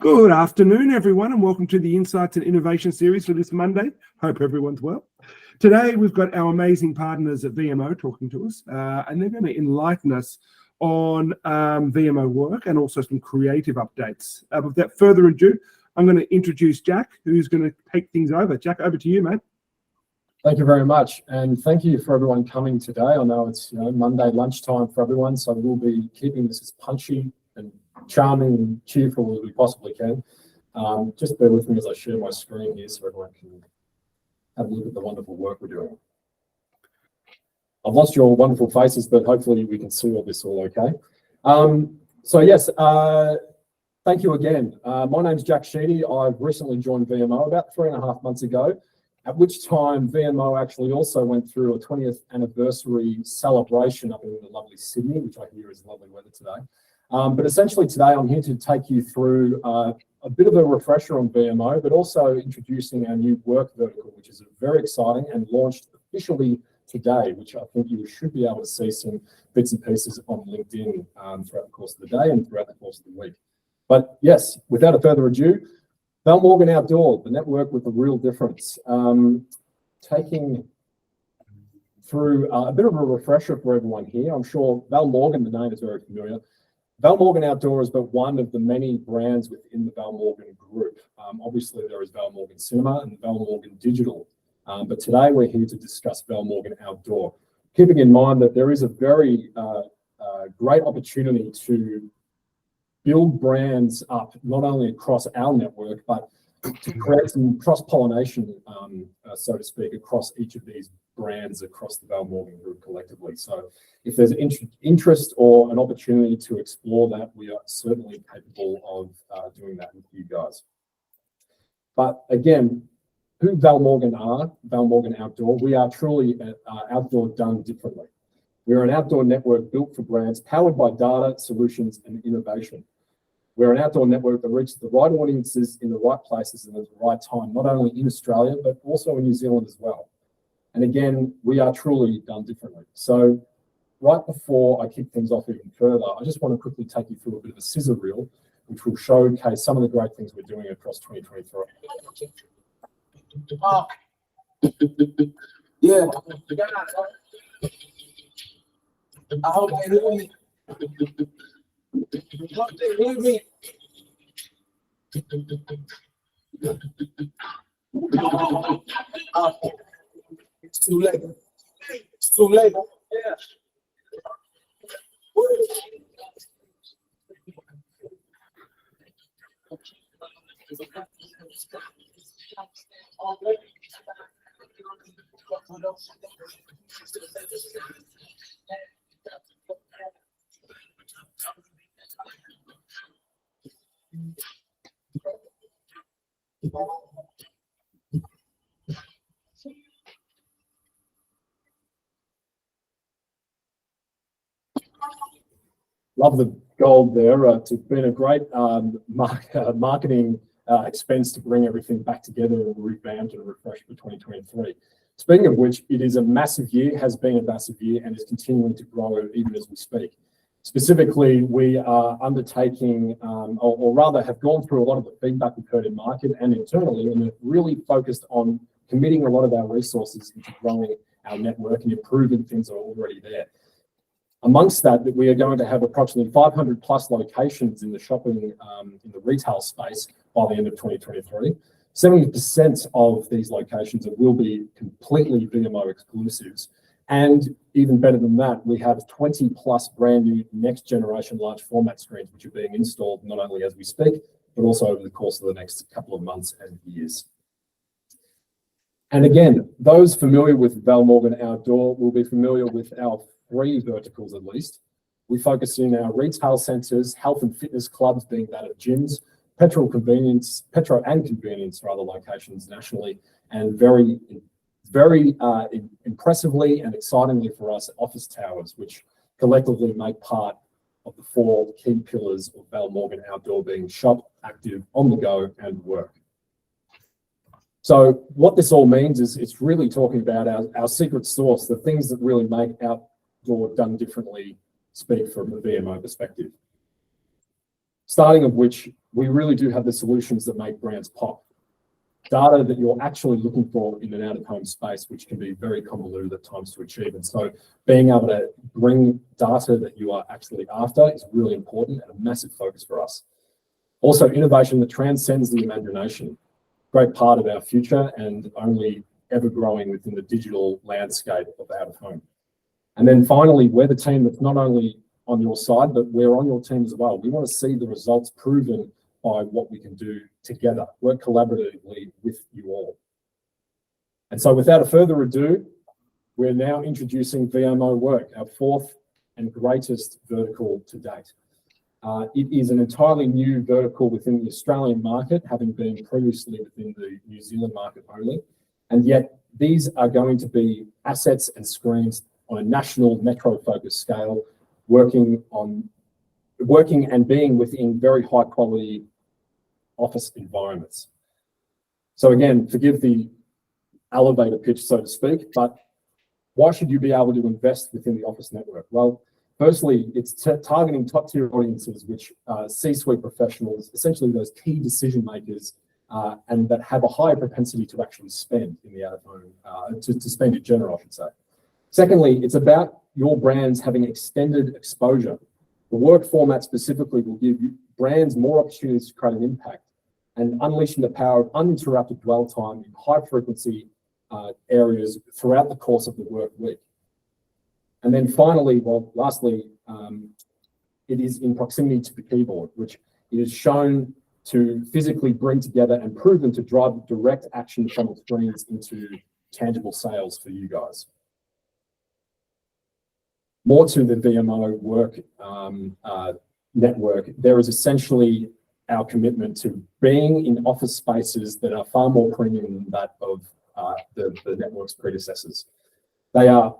Good afternoon, everyone, and welcome to the Insights and Innovation series for this Monday. Hope everyone's well. Today, we've got our amazing partners at VMO talking to us, and they're going to enlighten us on VMO work and also some creative updates. Without further ado, I'm going to introduce Jack, who's going to take things over. Jack, over to you, mate. Thank you very much, and thank you for everyone coming today. I know it's Monday lunchtime for everyone, so we'll be keeping this as punchy and charming and cheerful as we possibly can. Just bear with me as I share my screen here so everyone can have a look at the wonderful work we're doing. I've lost your wonderful faces, but hopefully we can see all this all okay. So yes, thank you again. My name's Jack Sheedy. I've recently joined VMO about 3.5 months ago, at which time VMO actually also went through a 20th anniversary celebration up in the lovely Sydney, which I hear is lovely weather today. But essentially today I'm here to take you through a bit of a refresher on VMO, but also introducing our new work vertical, which is very exciting and launched officially today, which I think you should be able to see some bits and pieces on LinkedIn throughout the course of the day and throughout the course of the week. But yes, without further ado, Val Morgan Outdoor, the network with a real difference. Taking through a bit of a refresher for everyone here. I'm sure Val Morgan, the name is very familiar. Val Morgan Outdoor is but one of the many brands within the Val Morgan group. Obviously, there is Val Morgan Cinema and Val Morgan Digital, but today we're here to discuss Val Morgan Outdoor, keeping in mind that there is a very great opportunity to build brands up, not only across our network, but to create some cross-pollination, so to speak, across each of these brands across the Val Morgan group collectively. So if there's interest or an opportunity to explore that, we are certainly capable of doing that with you guys. But again, who Val Morgan are, Val Morgan Outdoor, we are truly outdoor done differently. We're an outdoor network built for brands, powered by data, solutions, and innovation. We're an outdoor network that reaches the right audiences in the right places and at the right time, not only in Australia, but also in New Zealand as well. And again, we are truly done differently. So right before I kick things off even further, I just want to quickly take you through a bit of a scissor reel, which will showcase some of the great things we're doing across 2023. Yeah. I hope they hear me. It's too late. It's too late. Yeah. Love the gold there. It's been a great marketing expense to bring everything back together and revamped and refreshed for 2023. Speaking of which, it is a massive year, has been a massive year, and is continuing to grow even as we speak. Specifically, we are undertaking, or rather have gone through a lot of the feedback we've heard in market and internally, and have really focused on committing a lot of our resources into growing our network and improving things that are already there. Amongst that, we are going to have approximately 500 plus locations in the shopping, in the retail space by the end of 2023. 70% of these locations will be completely VMO exclusives. And even better than that, we have 20 plus brand new next generation large format screens, which are being installed not only as we speak, but also over the course of the next couple of months and years. And again, those familiar with Val Morgan Outdoor will be familiar with our 3 verticals at least. We focus in our retail centres, health and fitness clubs, being that of gyms, petro and convenience rather locations nationally, and very impressively and excitingly for us, office towers, which collectively make part of the 4 key pillars of Val Morgan Outdoor, being shop, active, on the go, and work. So what this all means is it's really talking about our secret sauce, the things that really make outdoor done differently speak from a VMO perspective. Starting of which, we really do have the solutions that make brands pop. Data that you're actually looking for in an out-of-home space, which can be very convoluted at times to achieve. And so being able to bring data that you are actually after is really important and a massive focus for us. Also, innovation that transcends the imagination. Great part of our future and only ever growing within the digital landscape of out-of-home. And then finally, we're the team that's not only on your side, but we're on your team as well. We want to see the results proven by what we can do together, work collaboratively with you all. And so without further ado, we're now introducing VMO Work, our fourth and greatest vertical to date. It is an entirely new vertical within the Australian market, having been previously within the New Zealand market only. And yet these are going to be assets and screens on a national metro-focused scale, working and being within very high quality office environments. So again, forgive the elevator pitch, so to speak, but why should you be able to invest within the office network? Well, firstly, it's targeting top tier audiences, which C-suite professionals, essentially those key decision makers, and that have a higher propensity to actually spend in the out-of-home, to spend in general, I should say. Secondly, it's about your brands having extended exposure. The work format specifically will give you brands more opportunities to create an impact and unleashing the power of uninterrupted dwell time in high frequency areas throughout the course of the work week. And then finally, well, lastly, it is in proximity to the keyboard, which is shown to physically bring together and proven to drive direct action from the screens into tangible sales for you guys. More to the VMO Work network, there is essentially our commitment to being in office spaces that are far more premium than that of the network's predecessors. They are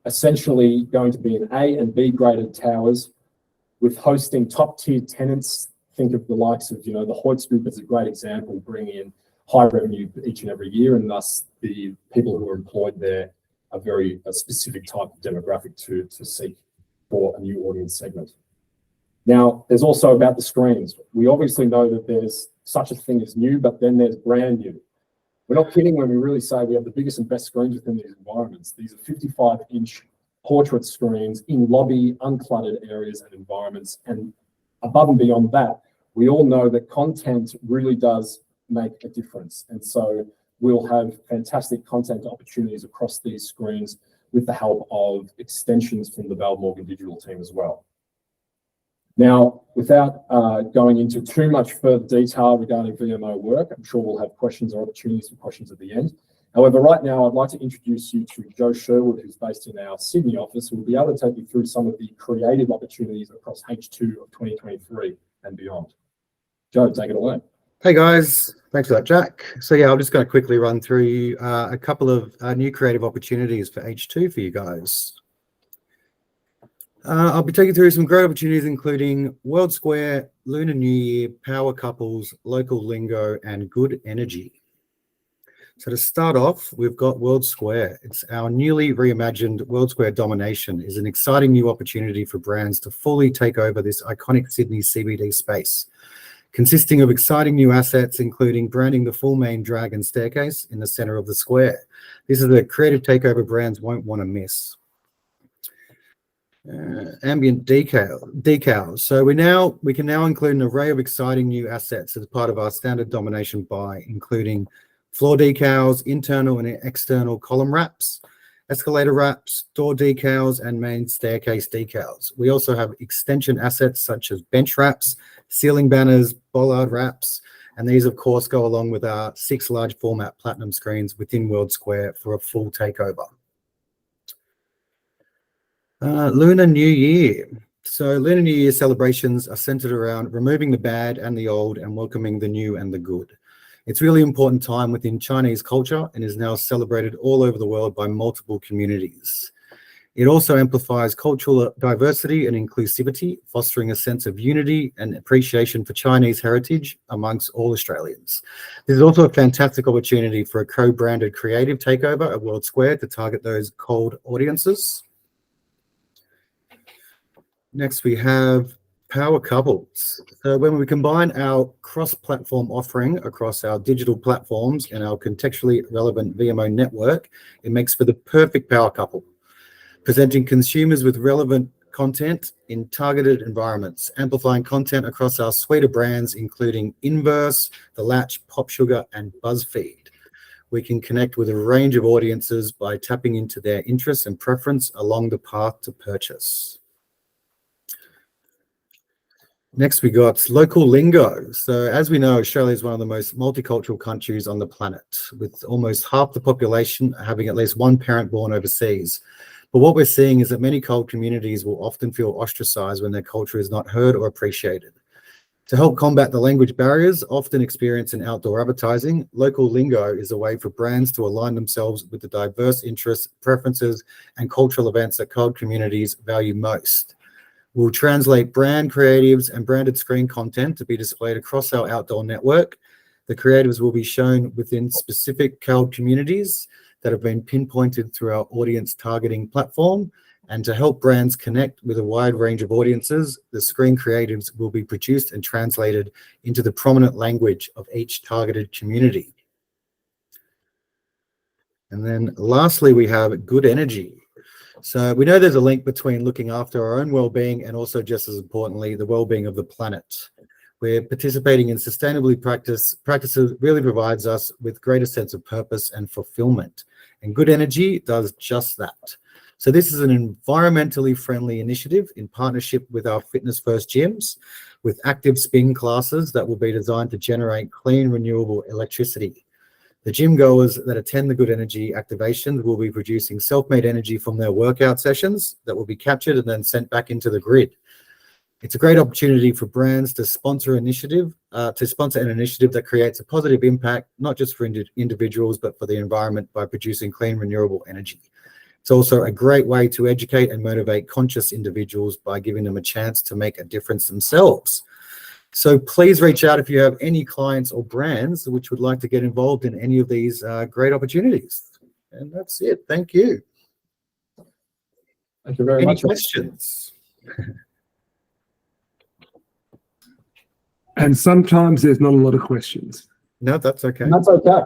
essentially going to be in A and B graded towers with hosting top tier tenants. Think of the likes of, the Hoyts Group as a great example, bringing in high revenue each and every year, and thus the people who are employed there are a specific type of demographic to seek for a new audience segment. Now, there's also about the screens. We obviously know that there's such a thing as new, but then there's brand new. We're not kidding when we really say we have the biggest and best screens within these environments. These are 55-inch portrait screens in lobby, uncluttered areas and environments. And above and beyond that, we all know that content really does make a difference. And so we'll have fantastic content opportunities across these screens with the help of extensions from the Val Morgan Digital team as well. Now, without going into too much further detail regarding VMO Work, I'm sure we'll have questions or opportunities for questions at the end. However, right now, I'd like to introduce you to Joe Sherwood, who's based in our Sydney office, who will be able to take you through some of the creative opportunities across H2 of 2023 and beyond. Joe, take it away. Hey guys, thanks for that, Jack. So yeah, I'm just going to quickly run through a couple of new creative opportunities for H2 for you guys. I'll be taking through some great opportunities, including World Square, Lunar New Year, Power Couples, Local Lingo, and Good Energy. So to start off, we've got World Square. It's our newly reimagined World Square Domination is an exciting new opportunity for brands to fully take over this iconic Sydney CBD space, consisting of exciting new assets, including branding the full main dragon staircase in the center of the square. This is a creative takeover brands won't want to miss. Ambient decals. So we can now include an array of exciting new assets as part of our standard domination buy, including floor decals, internal and external column wraps, escalator wraps, door decals, and main staircase decals. We also have extension assets such as bench wraps, ceiling banners, bollard wraps, and these of course go along with our 6 large format platinum screens within World Square for a full takeover. Lunar New Year. So Lunar New Year celebrations are centered around removing the bad and the old and welcoming the new and the good. It's a really important time within Chinese culture and is now celebrated all over the world by multiple communities. It also amplifies cultural diversity and inclusivity, fostering a sense of unity and appreciation for Chinese heritage amongst all Australians. This is also a fantastic opportunity for a co-branded creative takeover at World Square to target those cold audiences. Next, we have Power couples. So when we combine our cross-platform offering across our digital platforms and our contextually relevant VMO network, it makes for the perfect power couple, presenting consumers with relevant content in targeted environments, amplifying content across our suite of brands, including Inverse, The Latch, Pop Sugar, and BuzzFeed. We can connect with a range of audiences by tapping into their interests and preference along the path to purchase. Next, we got local lingo. So as we know, Australia is one of the most multicultural countries on the planet, with almost half the population having at least one parent born overseas. But what we're seeing is that many CULT communities will often feel ostracized when their culture is not heard or appreciated. To help combat the language barriers often experienced in outdoor advertising, local lingo is a way for brands to align themselves with the diverse interests, preferences, and cultural events that CULT communities value most. We'll translate brand creatives and branded screen content to be displayed across our outdoor network. The creatives will be shown within specific CULT communities that have been pinpointed through our audience targeting platform. And to help brands connect with a wide range of audiences, the screen creatives will be produced and translated into the prominent language of each targeted community. And then lastly, we have good energy. So we know there's a link between looking after our own well-being and also, just as importantly, the well-being of the planet. Where participating in sustainability practices really provides us with greater sense of purpose and fulfillment. And good energy does just that. So this is an environmentally friendly initiative in partnership with our Fitness First gyms, with active spin classes that will be designed to generate clean, renewable electricity. The gym goers that attend the Good Energy activations will be producing self-made energy from their workout sessions that will be captured and then sent back into the grid. It's a great opportunity for brands to sponsor an initiative that creates a positive impact, not just for individuals, but for the environment by producing clean, renewable energy. It's also a great way to educate and motivate conscious individuals by giving them a chance to make a difference themselves. So please reach out if you have any clients or brands which would like to get involved in any of these great opportunities. And that's it. Thank you. Thank you very Any much. questions? And sometimes there's not a lot of questions. No, that's okay. And that's okay.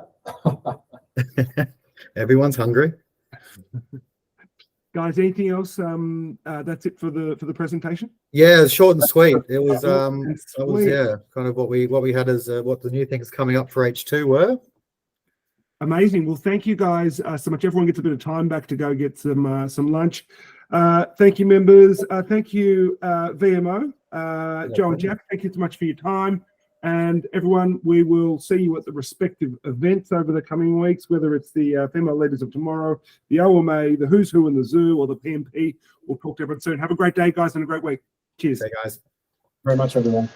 Everyone's hungry. Guys, anything else? That's it for the presentation. Yeah, short and sweet. It was Sweet. kind of what we had as what the new things coming up for H2 were. Amazing. Well, thank you guys so much. Everyone gets a bit of time back to go get some lunch. Thank you, members. Thank you, VMO. Joe and Jack, thank you so much for your time. And everyone, we will see you at the respective events over the coming weeks, whether it's the Female Leaders of Tomorrow, the OMA, the Who's Who in the Zoo, or the PMP. We'll talk to everyone soon. Have a great day, guys, and a great week. Cheers. Hey, guys. Very much, everyone.